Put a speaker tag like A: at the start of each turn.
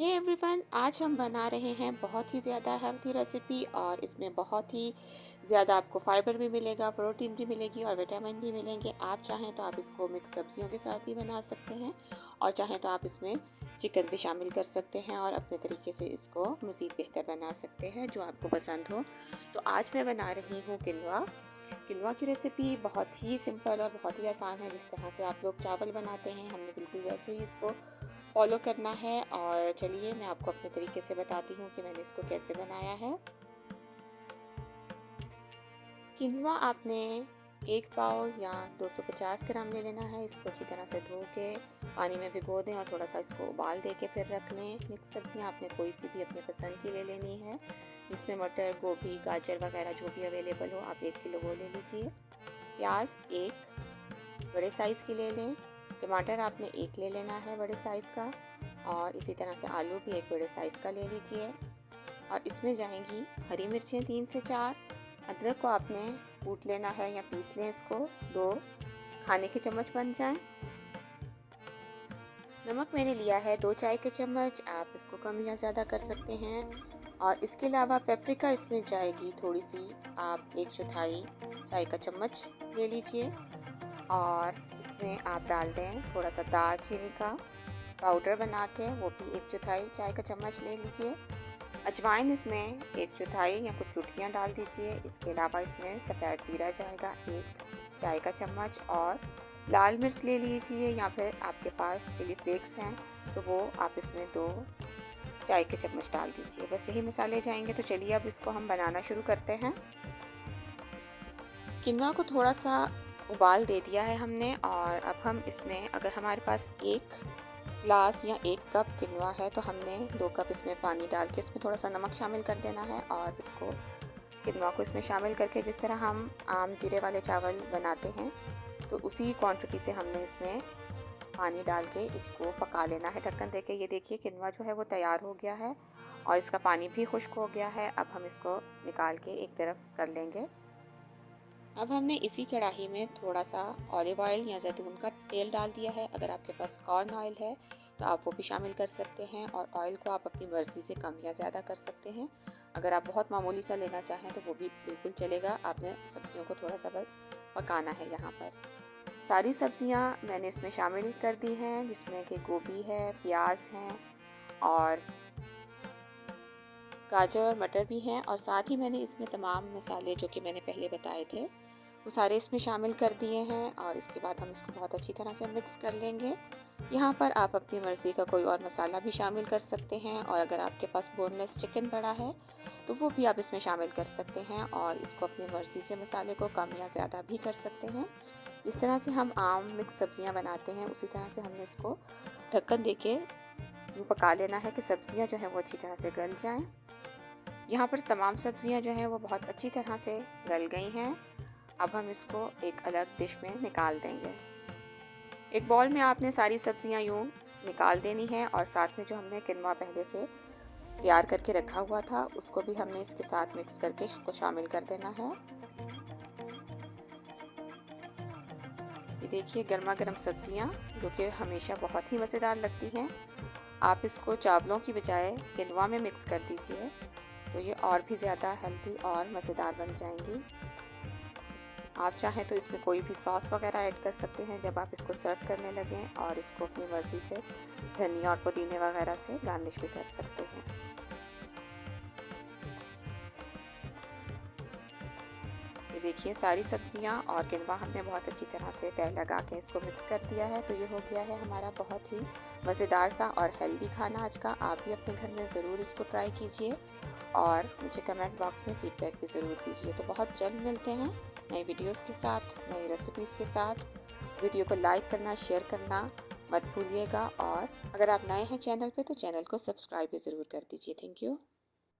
A: Hey everyone, आज हम बना रहे हैं बहुत ही ज़्यादा हेल्थी रेसिपी और इसमें बहुत ही ज़्यादा आपको फाइबर भी मिलेगा, प्रोटीन भी मिलेगी और विटामिन भी मिलेंगे। आप चाहें तो आप इसको मिक्स सब्जियों के साथ भी बना सकते हैं और चाहें तो आप इसमें चिकन भी शामिल कर सकते हैं और अपने तरीके से इसको मज़ीद बेहतर बना सकते हैं जो आपको पसंद हो। तो आज मैं बना रही हूँ किनवा। किनवा की रेसिपी बहुत ही सिंपल और बहुत ही आसान है। जिस तरह से आप लोग चावल बनाते हैं हमने बिल्कुल वैसे ही इसको फॉलो करना है। और चलिए मैं आपको अपने तरीके से बताती हूँ कि मैंने इसको कैसे बनाया है। किनवा आपने 1 पाव या 250 ग्राम ले लेना है। इसको अच्छी तरह से धो के पानी में भिगो दें और थोड़ा सा इसको उबाल दे के फिर रख लें। मिक्स सब्जियाँ आपने कोई सी भी अपने पसंद की ले लेनी है। इसमें मटर, गोभी, गाजर वगैरह जो भी अवेलेबल हो आप 1 किलो वो ले लीजिए। प्याज 1 बड़े साइज़ की ले लें। टमाटर आपने 1 ले लेना है बड़े साइज़ का और इसी तरह से आलू भी 1 बड़े साइज़ का ले लीजिए। और इसमें जाएंगी हरी मिर्चें 3 से 4। अदरक को आपने कूट लेना है या पीस लें, इसको 2 खाने के चम्मच बन जाएं। नमक मैंने लिया है 2 चाय के चम्मच, आप इसको कम या ज़्यादा कर सकते हैं। और इसके अलावा पेपरिका इसमें जाएगी थोड़ी सी, आप 1/4 चाय का चम्मच ले लीजिए। और इसमें आप डाल दें थोड़ा सा दालचीनी का पाउडर बना के, वो भी 1/4 चाय का चम्मच ले लीजिए। अजवाइन इसमें 1/4 या कुछ चुटकियाँ डाल दीजिए। इसके अलावा इसमें सफ़ेद ज़ीरा जाएगा 1 चाय का चम्मच और लाल मिर्च ले लीजिए या फिर आपके पास चिली फ्लेक्स हैं तो वो आप इसमें 2 चाय के चम्मच डाल दीजिए। बस यही मसाले जाएंगे। तो चलिए अब इसको हम बनाना शुरू करते हैं। किनवा को थोड़ा सा उबाल दे दिया है हमने और अब हम इसमें, अगर हमारे पास 1 ग्लास या 1 कप किनवा है तो हमने 2 कप इसमें पानी डाल के इसमें थोड़ा सा नमक शामिल कर देना है और इसको किनवा को इसमें शामिल करके जिस तरह हम आम ज़ीरे वाले चावल बनाते हैं तो उसी क्वांटिटी से हमने इसमें पानी डाल के इसको पका लेना है ढक्कन देके। ये देखिए किनवा जो है वो तैयार हो गया है और इसका पानी भी खुश्क हो गया है। अब हम इसको निकाल के एक तरफ कर लेंगे। अब हमने इसी कढ़ाई में थोड़ा सा ऑलिव ऑयल या जैतून का तेल डाल दिया है। अगर आपके पास कॉर्न ऑयल है तो आप वो भी शामिल कर सकते हैं और ऑयल को आप अपनी मर्ज़ी से कम या ज़्यादा कर सकते हैं। अगर आप बहुत मामूली सा लेना चाहें तो वो भी बिल्कुल चलेगा। आपने सब्जियों को थोड़ा सा बस पकाना है। यहाँ पर सारी सब्जियां मैंने इसमें शामिल कर दी हैं, जिसमें कि गोभी है, प्याज हैं और गाजर और मटर भी हैं। और साथ ही मैंने इसमें तमाम मसाले जो कि मैंने पहले बताए थे वो सारे इसमें शामिल कर दिए हैं और इसके बाद हम इसको बहुत अच्छी तरह से मिक्स कर लेंगे। यहाँ पर आप अपनी मर्ज़ी का कोई और मसाला भी शामिल कर सकते हैं और अगर आपके पास बोनलेस चिकन पड़ा है तो वो भी आप इसमें शामिल कर सकते हैं और इसको अपनी मर्ज़ी से मसाले को कम या ज़्यादा भी कर सकते हैं। इस तरह से हम आम मिक्स सब्जियां बनाते हैं उसी तरह से हमने इसको ढक्कन देके यूँ पका लेना है कि सब्जियां जो हैं वो अच्छी तरह से गल जाएं। यहाँ पर तमाम सब्जियां जो हैं वो बहुत अच्छी तरह से गल गई हैं। अब हम इसको एक अलग डिश में निकाल देंगे। एक बाउल में आपने सारी सब्जियां यूँ निकाल देनी है और साथ में जो हमने किनवा पहले से तैयार करके रखा हुआ था उसको भी हमने इसके साथ मिक्स करके इसको शामिल कर देना है। ये देखिए गर्मा गर्म सब्जियां जो कि हमेशा बहुत ही मज़ेदार लगती हैं। आप इसको चावलों की बजाय किनवा में मिक्स कर दीजिए तो ये और भी ज़्यादा हेल्दी और मज़ेदार बन जाएंगी। आप चाहें तो इसमें कोई भी सॉस वगैरह ऐड कर सकते हैं जब आप इसको सर्व करने लगें और इसको अपनी मर्ज़ी से धनिया और पुदीने वगैरह से गार्निश भी कर सकते हैं। ये देखिए सारी सब्जियां और किनवा हमने बहुत अच्छी तरह से तेल लगा के इसको मिक्स कर दिया है। तो ये हो गया है हमारा बहुत ही मज़ेदार सा और हेल्दी खाना आज का। आप भी अपने घर में ज़रूर इसको ट्राई कीजिए और मुझे कमेंट बॉक्स में फ़ीडबैक भी ज़रूर दीजिए। तो बहुत जल्द मिलते हैं नई वीडियोस के साथ, नई रेसिपीज़ के साथ। वीडियो को लाइक करना, शेयर करना मत भूलिएगा और अगर आप नए हैं चैनल पे तो चैनल को सब्सक्राइब भी ज़रूर कर दीजिए। Thank you.